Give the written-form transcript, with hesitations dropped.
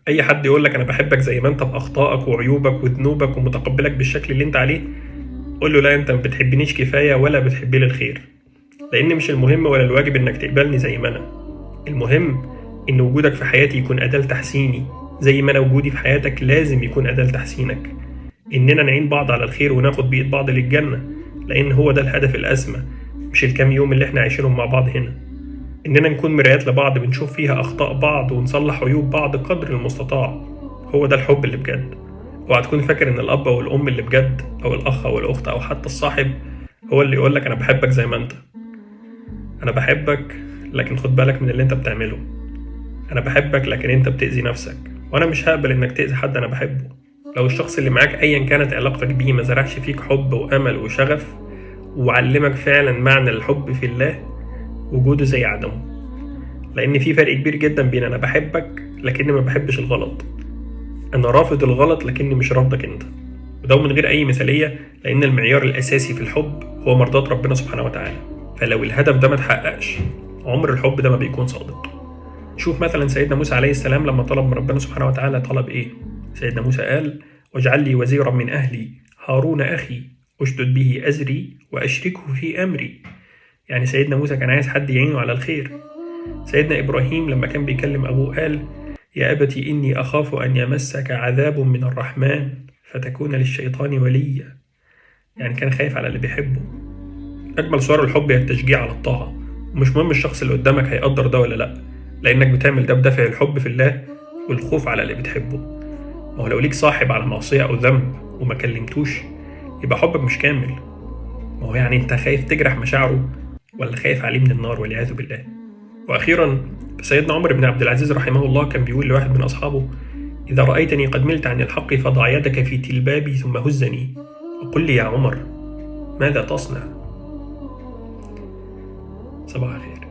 اي حد يقول لك انا بحبك زي ما انت باخطائك وعيوبك وذنوبك ومتقبلك بالشكل اللي انت عليه، قول له لا، انت ما بتحبنيش كفايه ولا بتحبي لي الخير. لان مش المهم ولا الواجب انك تقبلني زي ما انا، المهم ان وجودك في حياتي يكون اداه لتحسيني، زي ما انا وجودي في حياتك لازم يكون اداه لتحسينك. اننا نعين بعض على الخير وناخد بايد بعض للجنه، لان هو ده الهدف الاسمى، مش الكام يوم اللي احنا عايشينهم مع بعض هنا. إننا نكون مرايات لبعض بنشوف فيها أخطاء بعض ونصلح عيوب بعض قدر المستطاع، هو ده الحب اللي بجد. اوعى تكون فاكر إن الأب أو الأم اللي بجد أو الأخ أو الأخت أو حتى الصاحب هو اللي يقولك أنا بحبك زي ما أنت. أنا بحبك لكن خد بالك من اللي أنت بتعمله. أنا بحبك لكن أنت بتأذي نفسك، وأنا مش هقبل إنك تأذي حد أنا بحبه. لو الشخص اللي معاك أيا كانت علاقتك بيه ما زرعش فيك حب وأمل وشغف وعلمك فعلا معنى الحب في الله، وجوده زي عدمه. لأن في فرق كبير جدا بين أنا بحبك لكني ما بحبش الغلط، أنا رافض الغلط لكني مش رافضك أنت. وده من غير أي مثالية، لأن المعيار الأساسي في الحب هو مرضاة ربنا سبحانه وتعالى. فلو الهدف ده ما اتحققش، عمر الحب ده ما بيكون صادق. شوف مثلا سيدنا موسى عليه السلام لما طلب من ربنا سبحانه وتعالى طلب إيه؟ سيدنا موسى قال: واجعل لي وزيرا من أهلي هارون أخي أشدد به أزري وأشركه في أمري. يعني سيدنا موسى كان عايز حد يعينه على الخير. سيدنا إبراهيم لما كان بيكلم أبوه قال: يا أبت إني أخاف أن يمسك عذاب من الرحمن فتكون للشيطان وليا. يعني كان خايف على اللي بيحبه. أجمل صور الحب هي التشجيع على الطاعة، ومش مهم الشخص اللي قدامك هيقدر ده ولا لأ، لأنك بتعمل ده بدافع الحب في الله والخوف على اللي بتحبه. ما هو لو ليك صاحب على معصية أو ذنب وما كلمتوش، يبقى حبك مش كامل. ما هو يعني أنت خايف تجرح مشاعره ولا خايف عليه من النار والعياذ بالله. وأخيرا سيدنا عمر بن عبد العزيز رحمه الله كان بيقول لواحد من أصحابه: إذا رأيتني قد ملت عن الحق فضع يدك في تلبابي ثم هزني وقل لي يا عمر ماذا تصنع. صباح الخير.